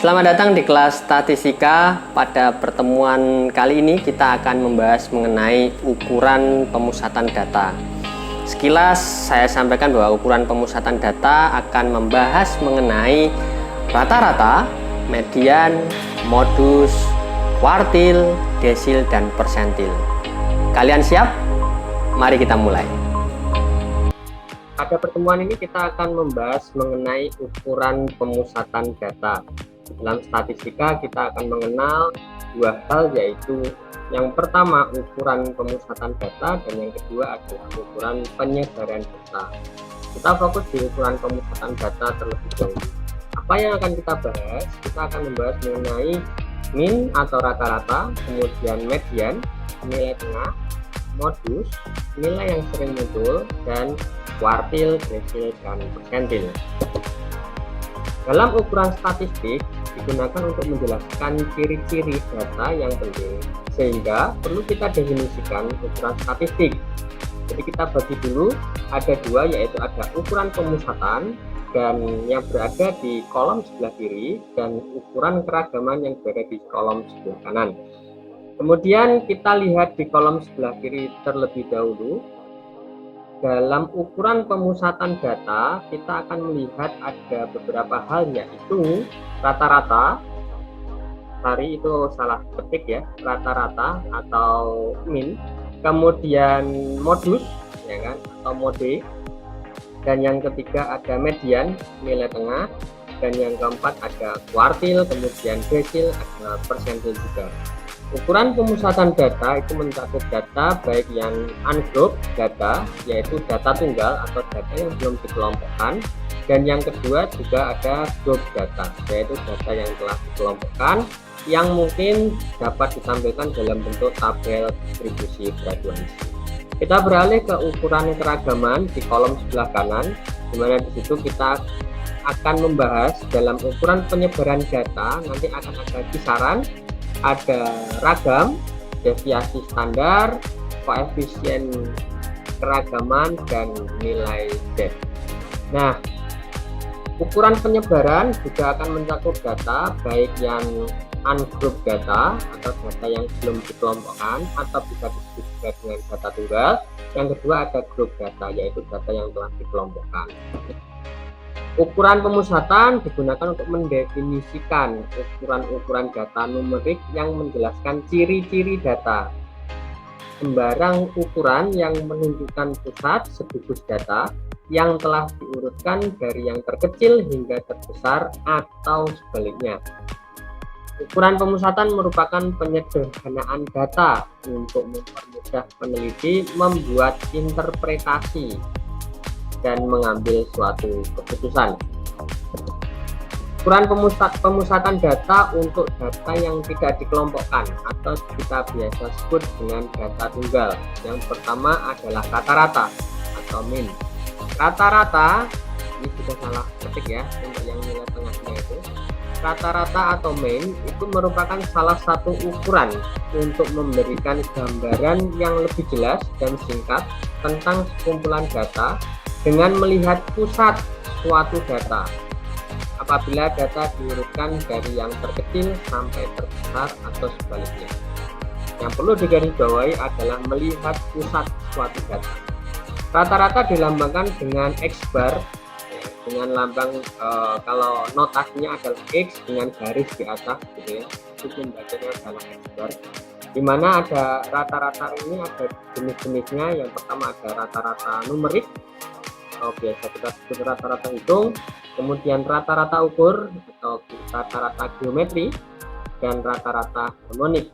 Selamat datang di kelas statistika. Pada pertemuan kali ini kita akan membahas mengenai ukuran pemusatan data. Sekilas saya sampaikan bahwa ukuran pemusatan data akan membahas mengenai rata-rata, median, modus, kuartil, desil, dan persentil. Kalian siap? Mari kita mulai. Pada pertemuan ini kita akan membahas mengenai ukuran pemusatan data. Dalam statistika kita akan mengenal dua hal, yaitu yang pertama ukuran pemusatan data dan yang kedua adalah ukuran penyebaran data. Kita fokus di ukuran pemusatan data terlebih dahulu. Apa yang akan kita bahas? Kita akan membahas mengenai min atau rata-rata, kemudian median, nilai tengah, modus, nilai yang sering muncul, dan kuartil, desil, dan persentil. Dalam ukuran statistik digunakan untuk menjelaskan ciri-ciri data yang penting, sehingga perlu kita definisikan ukuran statistik. Jadi kita bagi dulu ada dua, yaitu ada ukuran pemusatan dan yang berada di kolom sebelah kiri dan ukuran keragaman yang berada di kolom sebelah kanan. Kemudian kita lihat di kolom sebelah kiri terlebih dahulu. Dalam ukuran pemusatan data, kita akan melihat ada beberapa hal, yaitu rata-rata. Tadi itu salah ketik ya, rata-rata atau min. Kemudian modus, ya kan, atau mode. Dan yang ketiga ada median, nilai tengah. Dan yang keempat ada kuartil, kemudian desil, ada persentil juga. Ukuran pemusatan data itu mencakup data baik yang ungroup data, yaitu data tunggal atau data yang belum dikelompokkan, dan yang kedua juga ada group data, yaitu data yang telah dikelompokkan yang mungkin dapat ditampilkan dalam bentuk tabel distribusi graduasi. Kita beralih ke ukuran keragaman di kolom sebelah kanan, di mana di situ kita akan membahas dalam ukuran penyebaran data. Nanti akan ada kisaran, ada ragam, deviasi standar, koefisien keragaman, dan nilai Z. Nah, ukuran penyebaran juga akan mencakup data baik yang ungroup data atau data yang belum dikelompokkan atau bisa disebut juga dengan data tunggal. Yang kedua ada group data, yaitu data yang telah dikelompokkan. Ukuran pemusatan digunakan untuk mendefinisikan ukuran-ukuran data numerik yang menjelaskan ciri-ciri data. Sembarang ukuran yang menunjukkan pusat segugus data yang telah diurutkan dari yang terkecil hingga terbesar atau sebaliknya. Ukuran pemusatan merupakan penyederhanaan data untuk mempermudah peneliti membuat interpretasi dan mengambil suatu keputusan. Ukuran pemusatan data untuk data yang tidak dikelompokkan atau kita biasa sebut dengan data tunggal. Yang pertama adalah rata-rata atau min. Rata-rata, ini sudah salah ketik ya untuk yang nilai tengahnya itu. Rata-rata atau min itu merupakan salah satu ukuran untuk memberikan gambaran yang lebih jelas dan singkat tentang sekumpulan data dengan melihat pusat suatu data. Apabila data diurutkan dari yang terkecil sampai terbesar atau sebaliknya. Yang perlu digarisbawahi adalah melihat pusat suatu data. Rata-rata dilambangkan dengan X bar, ya, dengan lambang kalau notasinya adalah X dengan garis di atas, gitu ya. Itu pembacanya adalah X bar. Di mana ada rata-rata ini ada jenis-jenisnya. Yang pertama ada rata-rata numerik, biasa kita sebut rata-rata hitung, kemudian rata-rata ukur atau rata-rata geometri, dan rata-rata harmonik.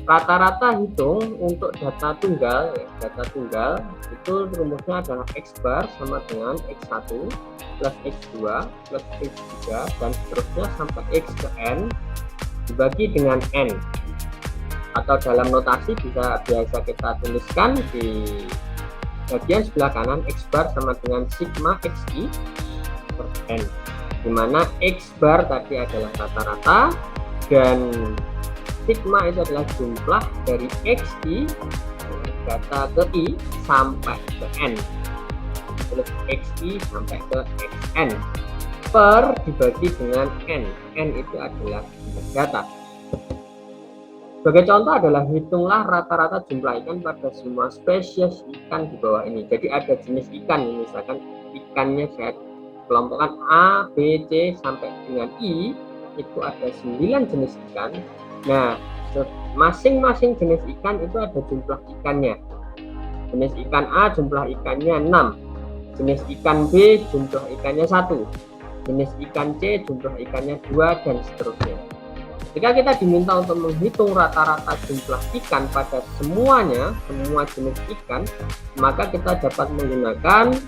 Rata-rata hitung untuk data tunggal, data tunggal itu rumusnya adalah X bar sama dengan X1 plus X2 plus X3 dan seterusnya sampai X ke N dibagi dengan N, atau dalam notasi bisa biasa kita tuliskan di bagian sebelah kanan X bar sama dengan sigma XI per N, dimana X bar tadi adalah rata-rata dan sigma itu adalah jumlah dari XI data ke I sampai ke N, terus XI sampai ke XN. per dibagi dengan n itu adalah jumlah data. Sebagai contoh adalah hitunglah rata-rata jumlah ikan pada semua spesies ikan di bawah ini. Jadi ada jenis ikan, misalkan ikannya saya kelompokkan A, B, C sampai dengan I, itu ada 9 jenis ikan. Nah, masing-masing jenis ikan itu ada jumlah ikannya. Jenis ikan A jumlah ikannya 6, jenis ikan B jumlah ikannya 1, jenis ikan C jumlah ikannya 2, dan seterusnya. Jika kita diminta untuk menghitung rata-rata jumlah ikan pada semuanya, semua jenis ikan, maka kita dapat menggunakan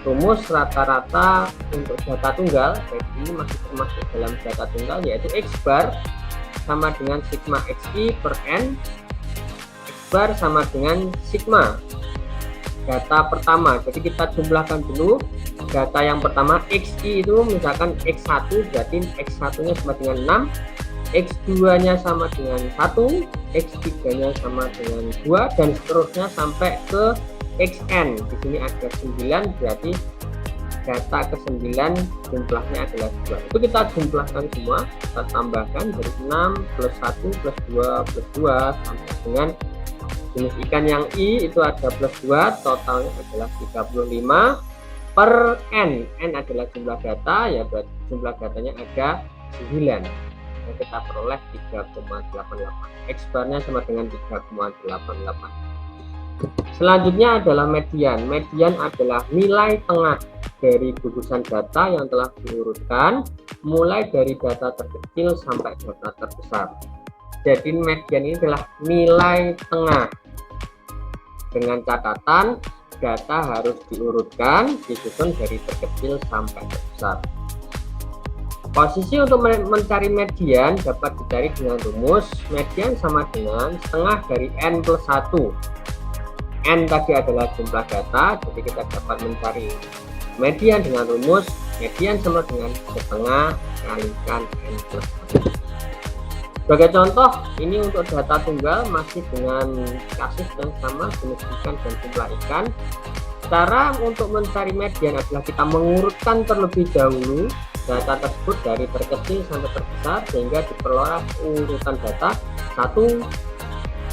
rumus rata-rata untuk data tunggal. Jadi ini masih termasuk dalam data tunggal, yaitu X bar sama dengan sigma XI per N. X bar sama dengan sigma data pertama. Jadi kita jumlahkan dulu data yang pertama XI itu misalkan X1, berarti X1 nya sama dengan 6, X2 nya sama dengan 1, X3 nya sama dengan 2, dan seterusnya sampai ke Xn. Di sini ada 9, berarti data ke-9 jumlahnya adalah 2. Itu kita jumlahkan semua, kita tambahkan dari 6 plus 1 plus 2 plus 2 sampai dengan jenis ikan yang I itu ada plus 2, totalnya adalah 35 per N. N adalah jumlah data, ya berarti jumlah datanya ada 9. Kita peroleh 3,88. X barnya sama dengan 3,88. Selanjutnya adalah median. Median adalah nilai tengah dari gugusan data yang telah diurutkan mulai dari data terkecil sampai data terbesar. Jadi median ini adalah nilai tengah dengan catatan data harus diurutkan disusun dari terkecil sampai terbesar. Posisi untuk mencari median dapat dicari dengan rumus median sama dengan setengah dari N plus 1. N tadi adalah jumlah data, jadi kita dapat mencari median dengan rumus median sama dengan setengah kalikan N plus 1. Sebagai contoh, ini untuk data tunggal masih dengan kasus yang sama, jenis ikan dan jumlah ikan. Cara untuk mencari median adalah kita mengurutkan terlebih dahulu data tersebut dari terkecil sampai terbesar sehingga diperoleh urutan data 1,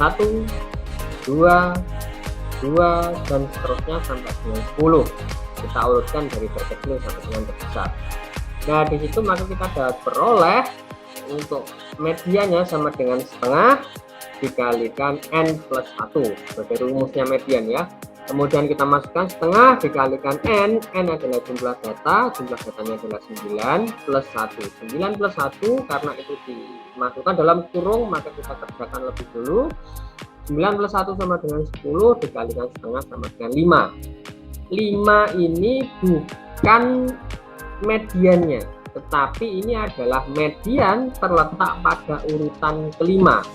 1, 2, 2, dan seterusnya sampai dengan 10. Kita urutkan dari terkecil sampai dengan terbesar. Nah, di situ maka kita dapat peroleh untuk mediannya sama dengan setengah dikalikan N plus 1 sebagai rumusnya median ya. Kemudian kita masukkan setengah dikalikan N adalah jumlah data, jumlah datanya adalah 9 plus 1. 9 plus 1 karena itu dimasukkan dalam kurung, maka kita kerjakan lebih dulu. 9 plus 1 sama dengan 10 dikalikan setengah sama dengan 5. 5 ini bukan mediannya, tetapi ini adalah median terletak pada urutan kelima.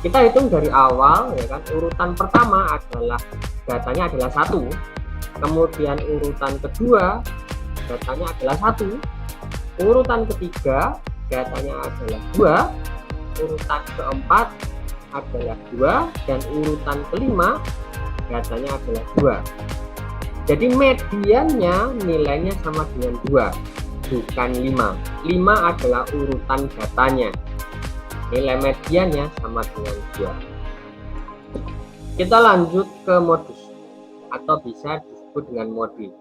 Kita hitung dari awal ya kan, urutan pertama adalah datanya adalah 1, kemudian urutan kedua datanya adalah 1, urutan ketiga datanya adalah 2, urutan keempat adalah 2, dan urutan kelima datanya adalah 2. Jadi mediannya nilainya sama dengan 2, bukan 5. 5 adalah urutan datanya, nilai mediannya sama dengan 2. Kita lanjut ke modus atau bisa disebut dengan modi.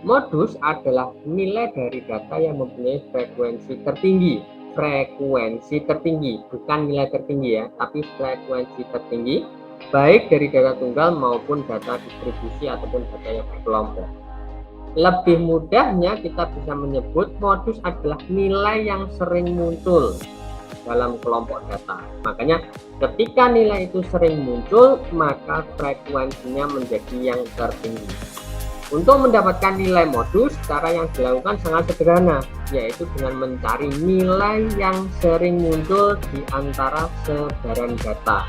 Modus adalah nilai dari data yang mempunyai frekuensi tertinggi. Frekuensi tertinggi, bukan nilai tertinggi ya, tapi frekuensi tertinggi, baik dari data tunggal maupun data distribusi ataupun data yang berkelompok. Lebih mudahnya kita bisa menyebut modus adalah nilai yang sering muncul dalam kelompok data. Makanya ketika nilai itu sering muncul, maka frekuensinya menjadi yang tertinggi. Untuk mendapatkan nilai modus, cara yang dilakukan sangat sederhana, yaitu dengan mencari nilai yang sering muncul di antara sebaran data.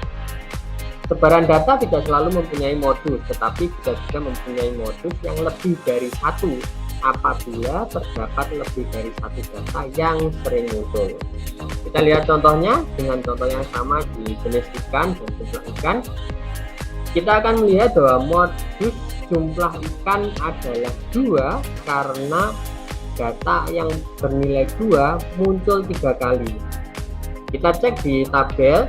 Sebaran data tidak selalu mempunyai modus, tetapi bisa juga mempunyai modus yang lebih dari satu apabila terdapat lebih dari satu data yang sering muncul. Kita lihat contohnya dengan contoh yang sama di jenis ikan dan jumlah ikan. Kita akan melihat bahwa modus jumlah ikan adalah 2 karena data yang bernilai 2 muncul 3 kali. Kita cek di tabel,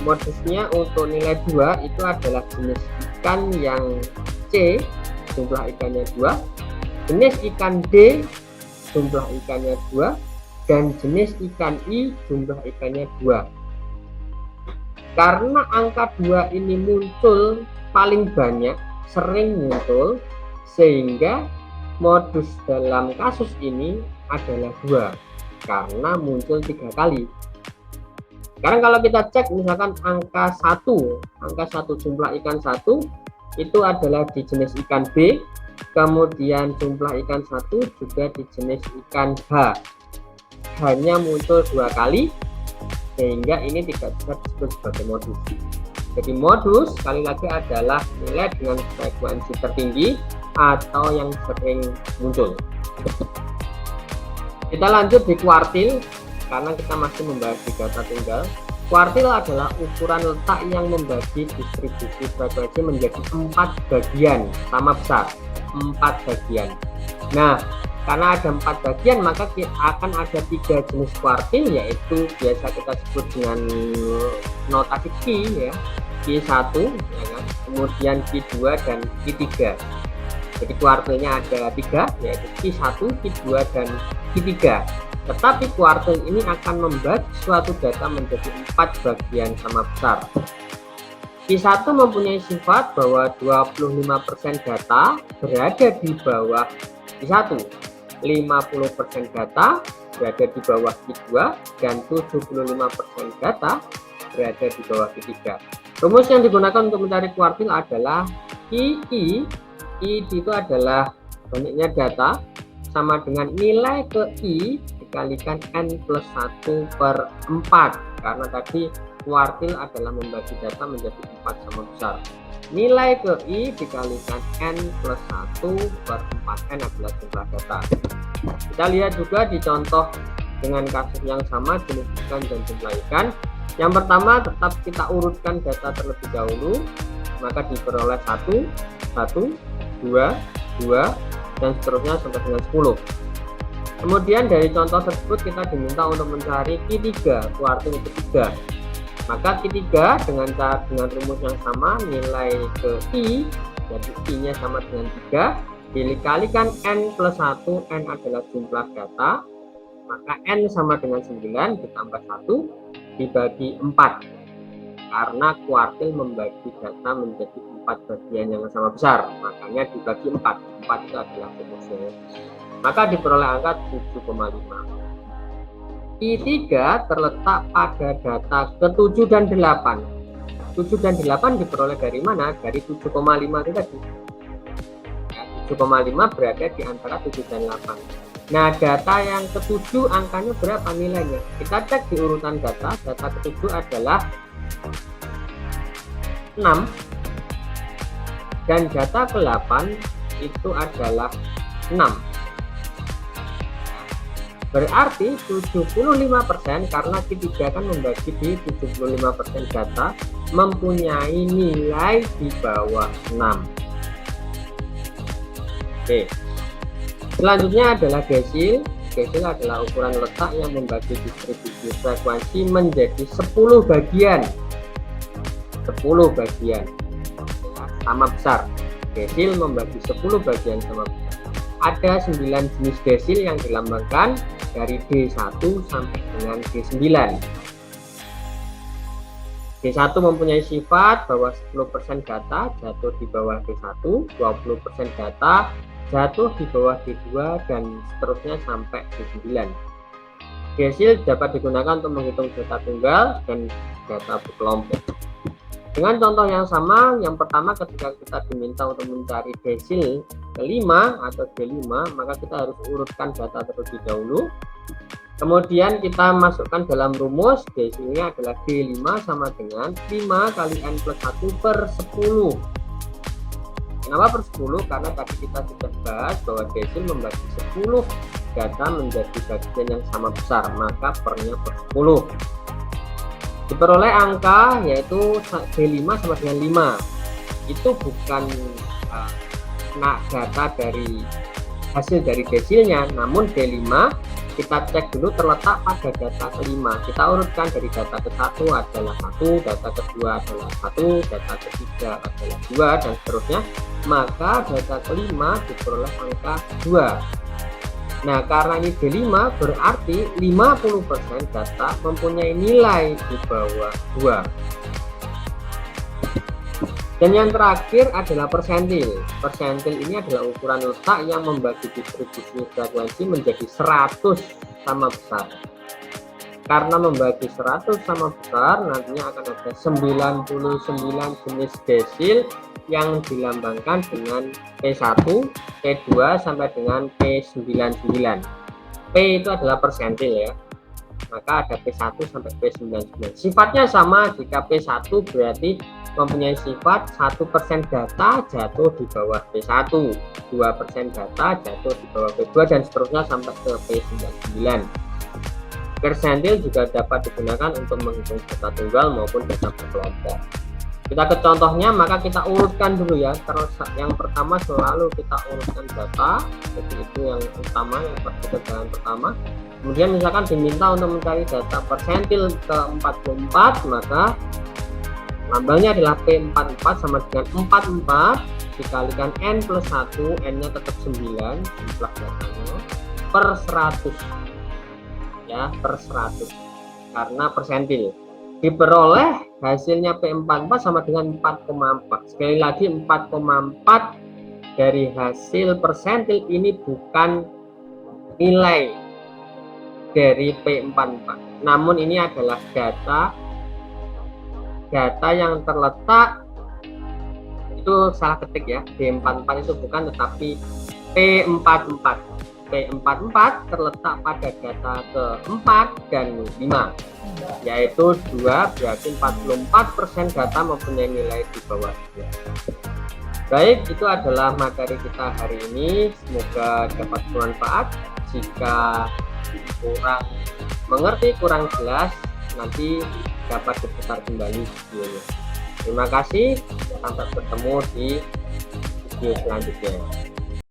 modusnya untuk nilai 2 itu adalah jenis ikan yang C, jumlah ikannya 2, jenis ikan D, jumlah ikannya 2, dan jenis ikan I, jumlah ikannya 2. Karena angka 2 ini muncul paling banyak, sering muncul, sehingga modus dalam kasus ini adalah 2 karena muncul 3 kali. Sekarang kalau kita cek misalkan angka 1 jumlah ikan 1 itu adalah di jenis ikan B, kemudian jumlah ikan 1 juga di jenis ikan H, hanya muncul 2 kali, sehingga ini tidak bisa disebut sebagai modus. Jadi modus sekali lagi adalah nilai dengan frekuensi tertinggi atau yang sering muncul. Kita lanjut di kuartil, karena kita masih membahas di data tunggal. Kuartil adalah ukuran letak yang membagi distribusi frekuensi menjadi 4 bagian sama besar, 4 bagian. Nah, karena ada 4 bagian maka akan ada 3 jenis kuartil, yaitu biasa kita sebut dengan notasi Q ya, Q1 ya kan? Kemudian Q2 dan Q3. Jadi kuartilnya ada 3, yaitu Q1, Q2 dan Q3. Tetapi kuartil ini akan membagi suatu data menjadi 4 bagian sama besar. Q1 mempunyai sifat bahwa 25% data berada di bawah Q1, 50% data berada di bawah Q2, dan 75% data berada di bawah Q3. Rumus yang digunakan untuk mencari kuartil adalah I itu adalah banyaknya data sama dengan nilai ke I dikalikan N plus 1 per 4, karena tadi kuartil adalah membagi data menjadi 4 sama besar. Nilai ke I dikalikan N plus 1 per 4, N adalah jumlah data. Kita lihat juga di contoh dengan kasus yang sama, jenis ikan dan jumlah ikan. Yang pertama tetap kita urutkan data terlebih dahulu, maka diperoleh 1, 2, dan seterusnya sampai dengan 10. Kemudian dari contoh tersebut kita diminta untuk mencari Q3, kuartil ketiga. Maka Q3 dengan rumus yang sama, nilai ke I, jadi I-nya sama dengan 3, dikalikan N plus 1, N adalah jumlah data, maka N sama dengan 9 ditambah 1 dibagi 4. Karena kuartil membagi data menjadi 4 bagian yang sama besar, makanya dibagi 4 itu adalah rumusnya. Maka diperoleh angka 7,5. Q3 terletak pada data ke-7 dan 8. 7 dan 8 diperoleh dari mana? Dari 7,5 itu tadi. 7,5 berada di antara 7 dan 8. Nah, data yang ke-7 angkanya berapa nilainya? Kita cek di urutan data ke-7 adalah 6, dan data ke-8 itu adalah 6. Berarti 75%, karena Q3 kan membagi di 75% data, mempunyai nilai di bawah 6. Oke. Selanjutnya adalah desil. Desil adalah ukuran letak yang membagi distribusi frekuensi menjadi 10 bagian. 10 bagian sama besar. Desil membagi 10 bagian sama besar. Ada 9 jenis desil yang dilambangkan dari D1 sampai dengan D9. D1 mempunyai sifat bahwa 10% data jatuh di bawah D1, 20% data jatuh di bawah D2, dan seterusnya sampai D9. Desil dapat digunakan untuk menghitung data tunggal dan data berkelompok. Dengan contoh yang sama, yang pertama ketika kita diminta untuk mencari desil ke-5 atau D5, maka kita harus urutkan data terlebih dahulu. Kemudian kita masukkan dalam rumus, desilnya adalah D5 sama dengan 5 kali N plus 1 per 10. Kenapa per 10? Karena tadi kita sudah bahas bahwa desil membagi 10 data menjadi bagian yang sama besar, maka pernya per 10. Diperoleh angka yaitu D5 sama dengan 5. Itu bukan data dari hasil dari desilnya, namun D5 kita cek dulu terletak pada data kelima. Kita urutkan dari data ke-1 adalah 1, data kedua adalah 1, data ketiga adalah 2, dan seterusnya. Maka data kelima diperoleh angka 2. Nah, karena ini D5 berarti 50% data mempunyai nilai di bawah 2. Dan yang terakhir adalah persentil. Persentil ini adalah ukuran letak yang membagi distribusi frekuensi menjadi 100 sama besar. Karena membagi 100 sama besar, nantinya akan ada 99 jenis desil yang dilambangkan dengan P1, P2 sampai dengan P99. P itu adalah persentil ya. Maka ada P1 sampai P99. Sifatnya sama, jika P1 berarti mempunyai sifat 1% data jatuh di bawah P1, 2% data jatuh di bawah P2, dan seterusnya sampai ke P99. Persentil juga dapat digunakan untuk menghitung data tunggal maupun data berkelompok. Kita ke contohnya, maka kita urutkan dulu ya. Terus yang pertama selalu kita urutkan data, jadi itu yang utama, yang jalan pertama. Kemudian misalkan diminta untuk mencari data persentil ke-44, maka lambangnya adalah P44 sama dengan 44 dikalikan N plus 1, N-nya tetap 9, jumlah datanya, per 100. Ya, per 100. Karena persentil. Diperoleh hasilnya P44 sama dengan 4,4. Sekali lagi 4,4 dari hasil persentil ini bukan nilai dari P44. Namun ini adalah data yang terletak, itu salah ketik ya, D44 itu bukan, tetapi P44. P44 terletak pada data ke-4 dan 5, yaitu 2 berarti 44% data mempunyai nilai di bawah 2. Baik, itu adalah materi kita hari ini, semoga dapat bermanfaat. Jika kurang mengerti, kurang jelas, nanti dapat diputar kembali videonya. Terima kasih, sampai bertemu di video selanjutnya.